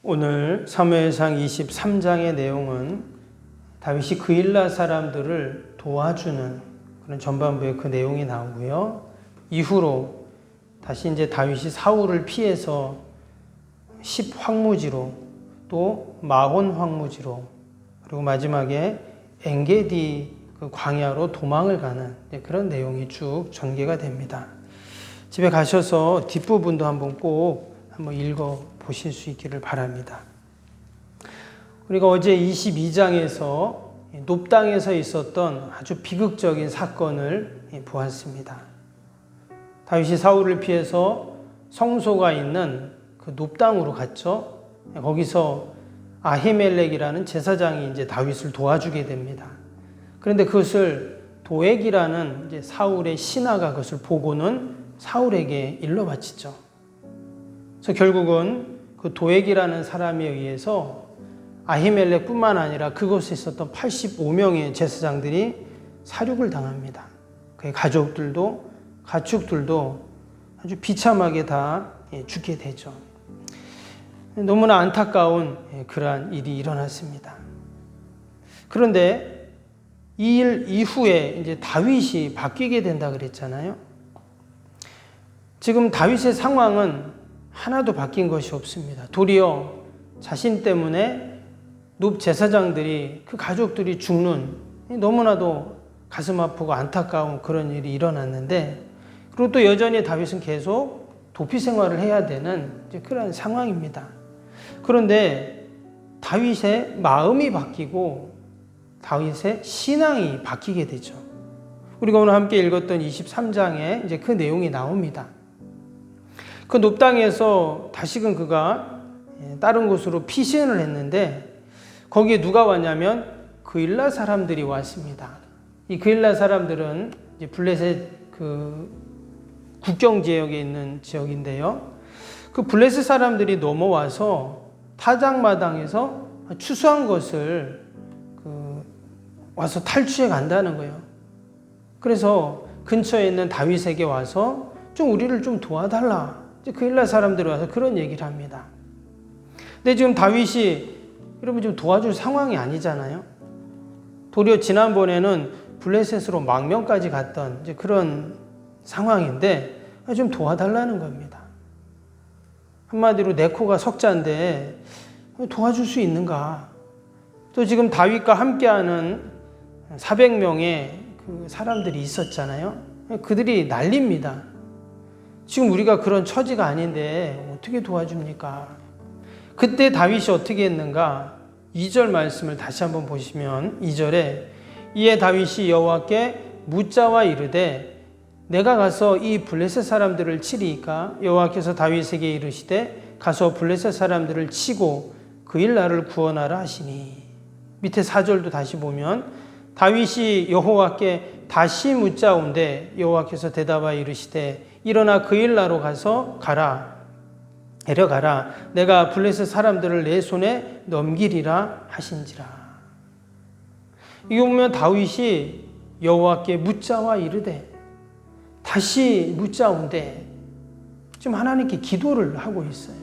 오늘 사무엘상 23장의 내용은 다윗이 그일라 사람들을 도와주는 그런 전반부의 그 내용이 나오고요. 이후로 다시 이제 다윗이 사울을 피해서 10황무지로 또 마혼 황무지로 그리고 마지막에 엔게디 그 광야로 도망을 가는 그런 내용이 쭉 전개가 됩니다. 집에 가셔서 뒷부분도 한번 꼭 한번 읽어 보실 수 있기를 바랍니다. 우리가 어제 22장에서 놉당에서 있었던 아주 비극적인 사건을 보았습니다. 다윗이 사울을 피해서 성소가 있는 그 놉당으로 갔죠. 거기서 아히멜렉이라는 제사장이 이제 다윗을 도와주게 됩니다. 그런데 그것을 도액이라는 이제 사울의 신하가 그것을 보고는 사울에게 일러 바치죠. 그래서 결국은 그 도액이라는 사람에 의해서 아히멜렉뿐만 아니라 그곳에 있었던 85명의 제사장들이 사륙을 당합니다. 그의 가족들도 가축들도 아주 비참하게 다 죽게 되죠. 너무나 안타까운 그러한 일이 일어났습니다. 그런데 이 일 이후에 이제 다윗이 바뀌게 된다 그랬잖아요. 지금 다윗의 상황은 하나도 바뀐 것이 없습니다. 도리어 자신 때문에 눕 제사장들이 그 가족들이 죽는 너무나도 가슴 아프고 안타까운 그런 일이 일어났는데, 그리고 또 여전히 다윗은 계속 도피 생활을 해야 되는 그런 상황입니다. 그런데 다윗의 마음이 바뀌고 다윗의 신앙이 바뀌게 되죠. 우리가 오늘 함께 읽었던 23장에 이제 그 내용이 나옵니다. 그 놉당에서 다시금 그가 다른 곳으로 피신을 했는데 거기에 누가 왔냐면 그일라 사람들이 왔습니다. 이 그일라 사람들은 이제 블레셋 그 국경 지역에 있는 지역인데요. 그 블레셋 사람들이 넘어와서 타작마당에서 추수한 것을 와서 탈취해 간다는 거예요. 그래서 근처에 있는 다윗에게 와서 좀 우리를 좀 도와달라. 그일라 사람들이 와서 그런 얘기를 합니다. 근데 지금 다윗이 여러분 좀 도와줄 상황이 아니잖아요. 도리어 지난번에는 블레셋으로 망명까지 갔던 이제 그런 상황인데 좀 도와달라는 겁니다. 한마디로 내 코가 석자인데 도와줄 수 있는가? 또 지금 다윗과 함께하는 400명의 그 사람들이 있었잖아요. 그들이 난립니다. 지금 우리가 그런 처지가 아닌데 어떻게 도와줍니까? 그때 다윗이 어떻게 했는가? 2절 말씀을 다시 한번 보시면 2절에 이에 다윗이 여호와께 묻자와 이르되 내가 가서 이 블레셋 사람들을 치리이까? 여호와께서 다윗에게 이르시되 가서 블레셋 사람들을 치고 그일라를 구원하라 하시니. 밑에 4절도 다시 보면 다윗이 여호와께 다시 묻자온데 여호와께서 대답하여 이르시되 일어나 그일라로 가서 데려가라. 내가 블레셋 사람들을 내 손에 넘기리라 하신지라. 이거 보면 다윗이 여호와께 묻자와 이르되 다시 묻자온데 지금 하나님께 기도를 하고 있어요.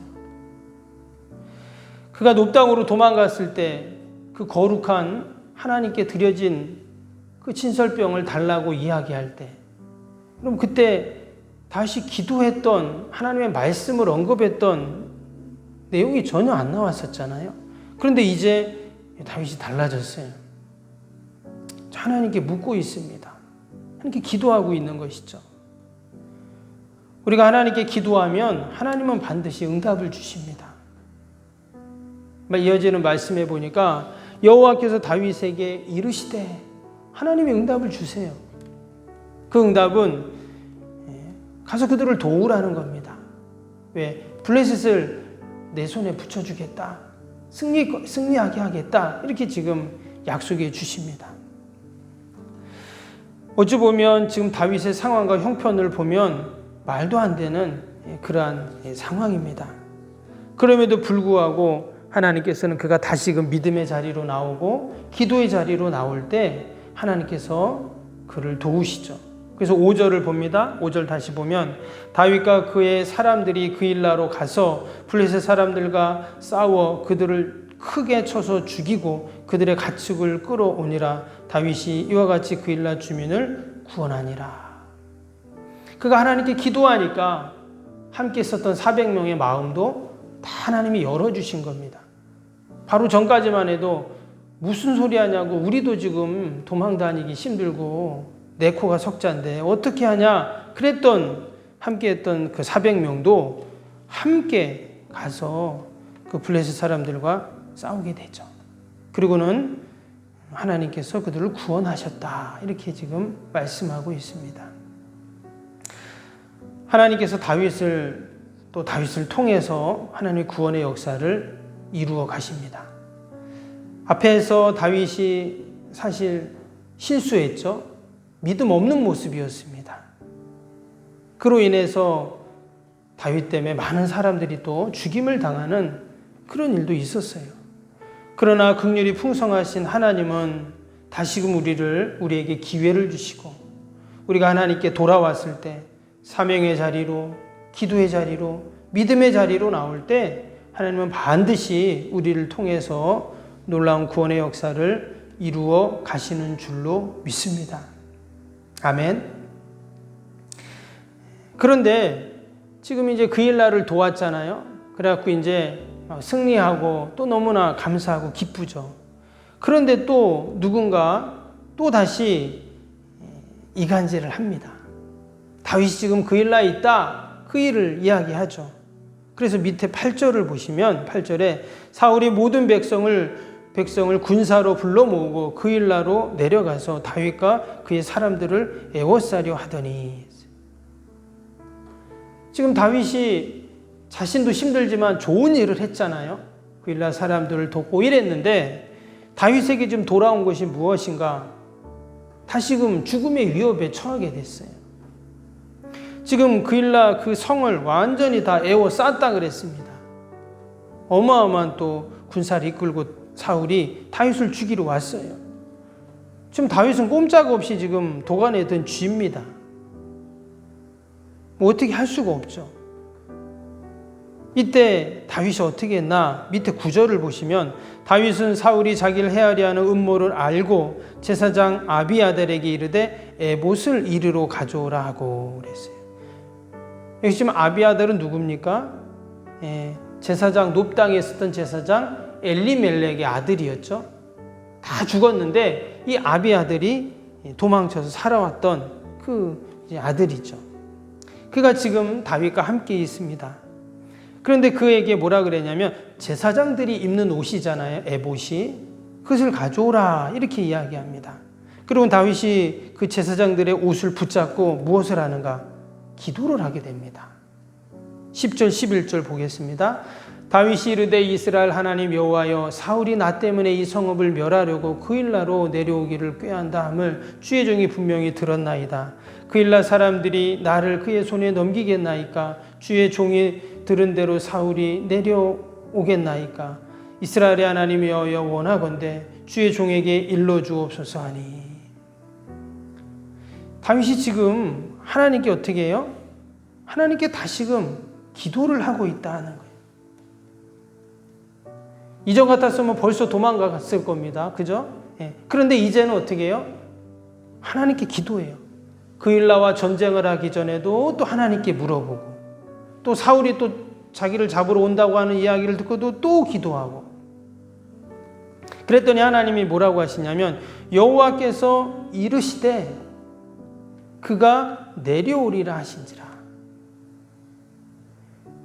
그가 놉당으로 도망갔을 때 그 거룩한 하나님께 드려진 그 진설병을 달라고 이야기할 때, 그럼 그때 다시 기도했던 하나님의 말씀을 언급했던 내용이 전혀 안 나왔었잖아요. 그런데 이제 다윗이 달라졌어요. 하나님께 묻고 있습니다. 하나님께 기도하고 있는 것이죠. 우리가 하나님께 기도하면 하나님은 반드시 응답을 주십니다. 이어지는 말씀에 보니까 여호와께서 다윗에게 이르시되 하나님이 응답을 주세요. 그 응답은 가서 그들을 도우라는 겁니다. 왜? 블레셋을 내 손에 붙여주겠다. 승리하게 하겠다. 이렇게 지금 약속해 주십니다. 어찌 보면 지금 다윗의 상황과 형편을 보면 말도 안 되는 그러한 상황입니다. 그럼에도 불구하고 하나님께서는 그가 다시금 믿음의 자리로 나오고 기도의 자리로 나올 때 하나님께서 그를 도우시죠. 그래서 5절을 봅니다. 5절 다시 보면 다윗과 그의 사람들이 그일라로 가서 블레셋 사람들과 싸워 그들을 크게 쳐서 죽이고 그들의 가축을 끌어오니라. 다윗이 이와 같이 그일라 주민을 구원하니라. 그가 하나님께 기도하니까 함께 있었던 400명의 마음도 다 하나님이 열어주신 겁니다. 바로 전까지만 해도 무슨 소리 하냐고, 우리도 지금 도망 다니기 힘들고 내 코가 석자인데 어떻게 하냐 그랬던 함께 했던 그 400명도 함께 가서 그 블레셋 사람들과 싸우게 되죠. 그리고는 하나님께서 그들을 구원하셨다, 이렇게 지금 말씀하고 있습니다. 하나님께서 다윗을 통해서 하나님의 구원의 역사를 이루어 가십니다. 앞에서 다윗이 사실 실수했죠. 믿음 없는 모습이었습니다. 그로 인해서 다윗 때문에 많은 사람들이 또 죽임을 당하는 그런 일도 있었어요. 그러나 긍휼이 풍성하신 하나님은 다시금 우리에게 기회를 주시고, 우리가 하나님께 돌아왔을 때 사명의 자리로, 기도의 자리로, 믿음의 자리로 나올 때 하나님은 반드시 우리를 통해서 놀라운 구원의 역사를 이루어 가시는 줄로 믿습니다. 아멘. 그런데 지금 이제 그일라를 도왔잖아요. 그래갖고 이제 승리하고 또 너무나 감사하고 기쁘죠. 그런데 또 누군가 또 다시 이간질을 합니다. 다윗이 지금 그일라에 있다, 그 일을 이야기하죠. 그래서 밑에 8절을 보시면 8절에 사울이 모든 백성을 군사로 불러 모으고 그일라로 내려가서 다윗과 그의 사람들을 애워싸려 하더니, 지금 다윗이 자신도 힘들지만 좋은 일을 했잖아요. 그일라 사람들을 돕고 이랬는데 다윗에게 지금 돌아온 것이 무엇인가? 다시금 죽음의 위협에 처하게 됐어요. 지금 그일라 그 성을 완전히 다 애워쌌다 그랬습니다. 어마어마한 또 군사를 이끌고 사울이 다윗을 죽이러 왔어요. 지금 다윗은 꼼짝없이 지금 도간에 든 쥐입니다. 뭐 어떻게 할 수가 없죠. 이때 다윗이 어떻게 했나? 밑에 9절을 보시면 다윗은 사울이 자기를 해하려 하는 음모를 알고 제사장 아비아달에게 이르되 에봇을 이리로 가져오라 하고 그랬어요. 여기 지금 아비아달은 누굽니까? 제사장 높당에 있었던 제사장 엘리멜렉의 아들이었죠. 다 죽었는데 이 아비아들이 도망쳐서 살아왔던 그 아들이죠. 그가 지금 다윗과 함께 있습니다. 그런데 그에게 뭐라 그랬냐면 제사장들이 입는 옷이잖아요. 에봇이. 그것을 가져오라, 이렇게 이야기합니다. 그리고 다윗이 그 제사장들의 옷을 붙잡고 무엇을 하는가? 기도를 하게 됩니다. 10절 11절 보겠습니다. 다윗이 이르되 이스라엘 하나님 여호와여, 사울이 나 때문에 이 성읍을 멸하려고 그일라로 내려오기를 꾀한다 함을 주의 종이 분명히 들었나이다. 그일라 사람들이 나를 그의 손에 넘기겠나이까? 주의 종이 들은 대로 사울이 내려오겠나이까? 이스라엘의 하나님 여호와여, 원하건대 주의 종에게 일러주옵소서 하니. 다윗이 지금 하나님께 어떻게 해요? 하나님께 다시금 기도를 하고 있다는 거예요. 이전 같았으면 벌써 도망갔을 겁니다. 그죠? 그런데 이제는 어떻게 해요? 하나님께 기도해요. 그일라와 전쟁을 하기 전에도 또 하나님께 물어보고, 또 사울이 또 자기를 잡으러 온다고 하는 이야기를 듣고도 또 기도하고. 그랬더니 하나님이 뭐라고 하시냐면 여호와께서 이르시되 그가 내려오리라 하신지라.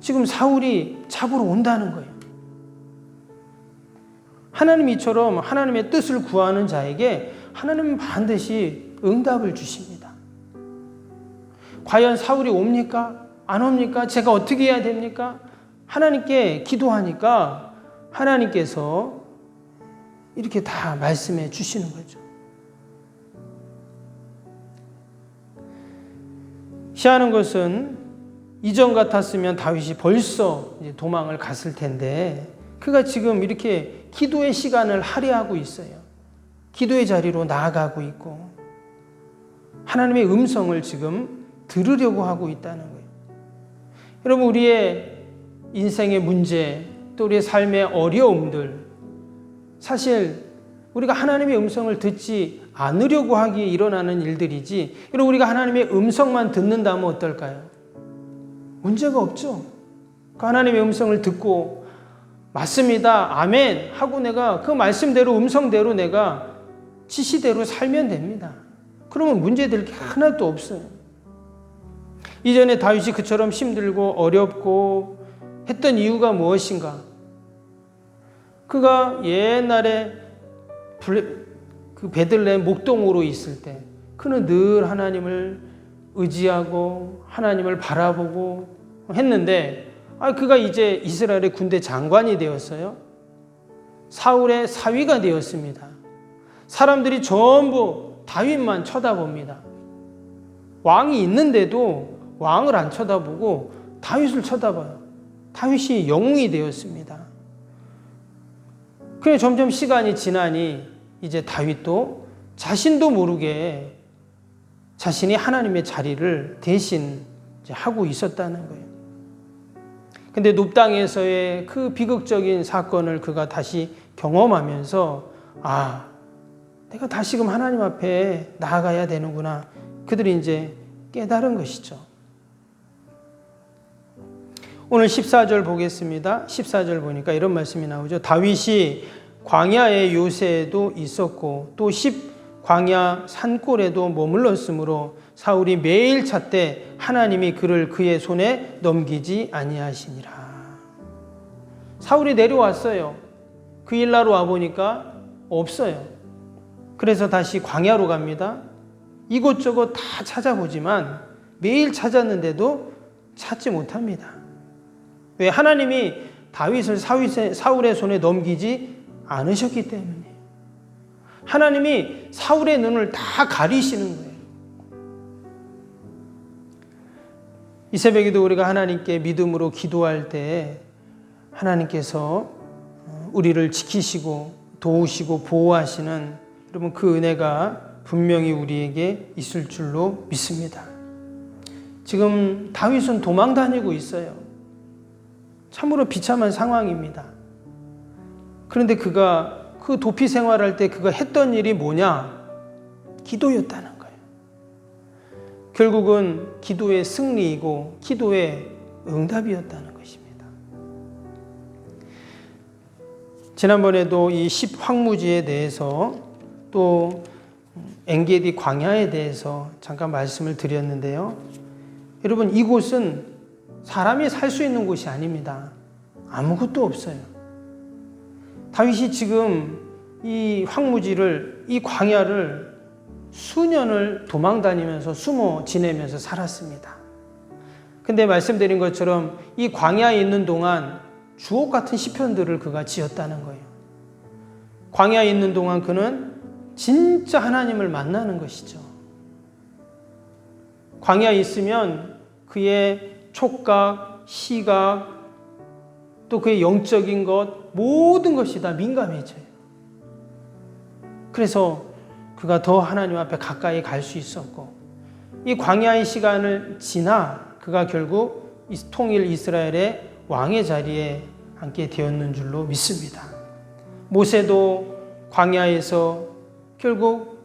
지금 사울이 잡으러 온다는 거예요. 하나님이 이처럼 하나님의 뜻을 구하는 자에게 하나님은 반드시 응답을 주십니다. 과연 사울이 옵니까? 안 옵니까? 제가 어떻게 해야 됩니까? 하나님께 기도하니까 하나님께서 이렇게 다 말씀해 주시는 거죠. 희한한 것은 이전 같았으면 다윗이 벌써 이제 도망을 갔을 텐데 그가 지금 이렇게 기도의 시간을 할애하고 있어요. 기도의 자리로 나아가고 있고, 하나님의 음성을 지금 들으려고 하고 있다는 거예요. 여러분, 우리의 인생의 문제, 또 우리의 삶의 어려움들, 사실 우리가 하나님의 음성을 듣지 않으려고 하기에 일어나는 일들이지, 여러분, 우리가 하나님의 음성만 듣는다면 어떨까요? 문제가 없죠. 그 하나님의 음성을 듣고 맞습니다, 아멘 하고 내가 그 말씀대로, 음성대로 내가 지시대로 살면 됩니다. 그러면 문제될 게 하나도 없어요. 이전에 다윗이 그처럼 힘들고 어렵고 했던 이유가 무엇인가? 그가 옛날에 그 베들레헴 목동으로 있을 때 그는 늘 하나님을 의지하고 하나님을 바라보고 했는데, 그가 이제 이스라엘의 군대 장관이 되었어요. 사울의 사위가 되었습니다. 사람들이 전부 다윗만 쳐다봅니다. 왕이 있는데도 왕을 안 쳐다보고 다윗을 쳐다봐요. 다윗이 영웅이 되었습니다. 그래 점점 시간이 지나니 이제 다윗도 자신도 모르게 자신이 하나님의 자리를 대신 하고 있었다는 거예요. 근데 눕 땅에서의 그 비극적인 사건을 그가 다시 경험하면서, 내가 다시금 하나님 앞에 나아가야 되는구나. 그들이 이제 깨달은 것이죠. 오늘 14절 보겠습니다. 14절 보니까 이런 말씀이 나오죠. 다윗이 광야의 요새에도 있었고 또 광야 산골에도 머물렀으므로 사울이 매일 찾되 하나님이 그를 그의 손에 넘기지 아니하시니라. 사울이 내려왔어요. 그 일나로 와보니까 없어요. 그래서 다시 광야로 갑니다. 이곳저곳 다 찾아보지만 매일 찾았는데도 찾지 못합니다. 왜? 하나님이 다윗을 사울의 손에 넘기지 않으셨기 때문이에요. 하나님이 사울의 눈을 다 가리시는 거예요. 이 새벽에도 우리가 하나님께 믿음으로 기도할 때 하나님께서 우리를 지키시고 도우시고 보호하시는, 여러분, 그 은혜가 분명히 우리에게 있을 줄로 믿습니다. 지금 다윗은 도망 다니고 있어요. 참으로 비참한 상황입니다. 그런데 그가 그 도피 생활할 때 그가 했던 일이 뭐냐? 기도였다는 거예요. 결국은 기도의 승리이고 기도의 응답이었다는 것입니다. 지난번에도 이 10황무지에 대해서 또 엔게디 광야에 대해서 잠깐 말씀을 드렸는데요. 여러분, 이곳은 사람이 살 수 있는 곳이 아닙니다. 아무것도 없어요. 다윗이 지금 이 황무지를, 이 광야를 수년을 도망 다니면서 숨어 지내면서 살았습니다. 근데 말씀드린 것처럼 이 광야에 있는 동안 주옥 같은 시편들을 그가 지었다는 거예요. 광야에 있는 동안 그는 진짜 하나님을 만나는 것이죠. 광야에 있으면 그의 촉각, 시각, 또 그의 영적인 것, 모든 것이 다 민감해져요. 그래서 그가 더 하나님 앞에 가까이 갈 수 있었고, 이 광야의 시간을 지나 그가 결국 통일 이스라엘의 왕의 자리에 앉게 되었는 줄로 믿습니다. 모세도 광야에서 결국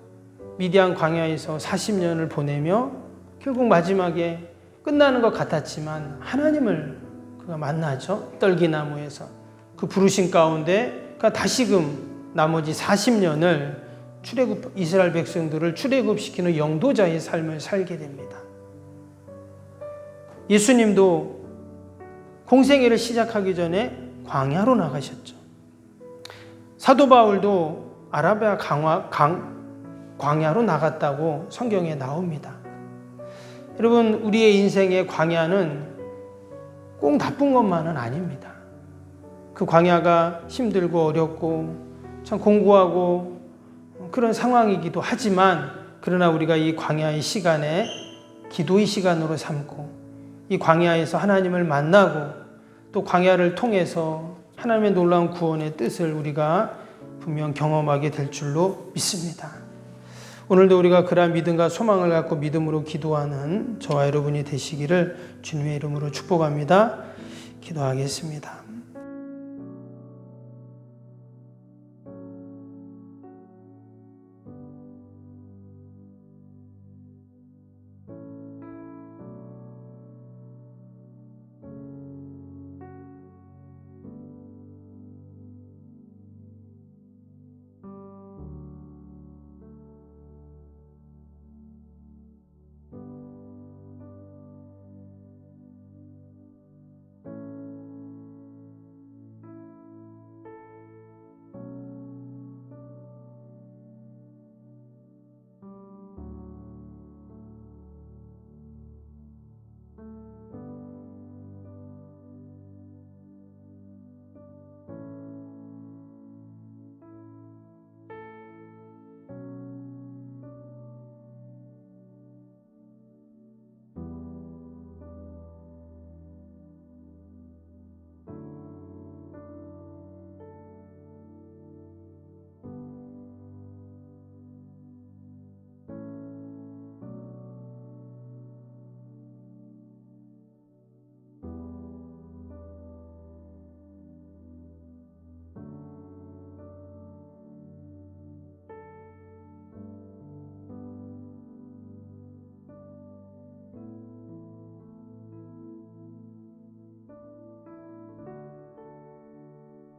미디안 광야에서 40년을 보내며 결국 마지막에 끝나는 것 같았지만 하나님을 그가 만나죠. 떨기나무에서 그 부르심 가운데 그가 다시금 나머지 40년을 이스라엘 백성들을 출애굽시키는 영도자의 삶을 살게 됩니다. 예수님도 공생애를 시작하기 전에 광야로 나가셨죠. 사도 바울도 아라비아 광야로 나갔다고 성경에 나옵니다. 여러분, 우리의 인생의 광야는 꼭 나쁜 것만은 아닙니다. 그 광야가 힘들고 어렵고 참 공고하고 그런 상황이기도 하지만, 그러나 우리가 이 광야의 시간에 기도의 시간으로 삼고 이 광야에서 하나님을 만나고 또 광야를 통해서 하나님의 놀라운 구원의 뜻을 우리가 분명 경험하게 될 줄로 믿습니다. 오늘도 우리가 그러한 믿음과 소망을 갖고 믿음으로 기도하는 저와 여러분이 되시기를 주님의 이름으로 축복합니다. 기도하겠습니다.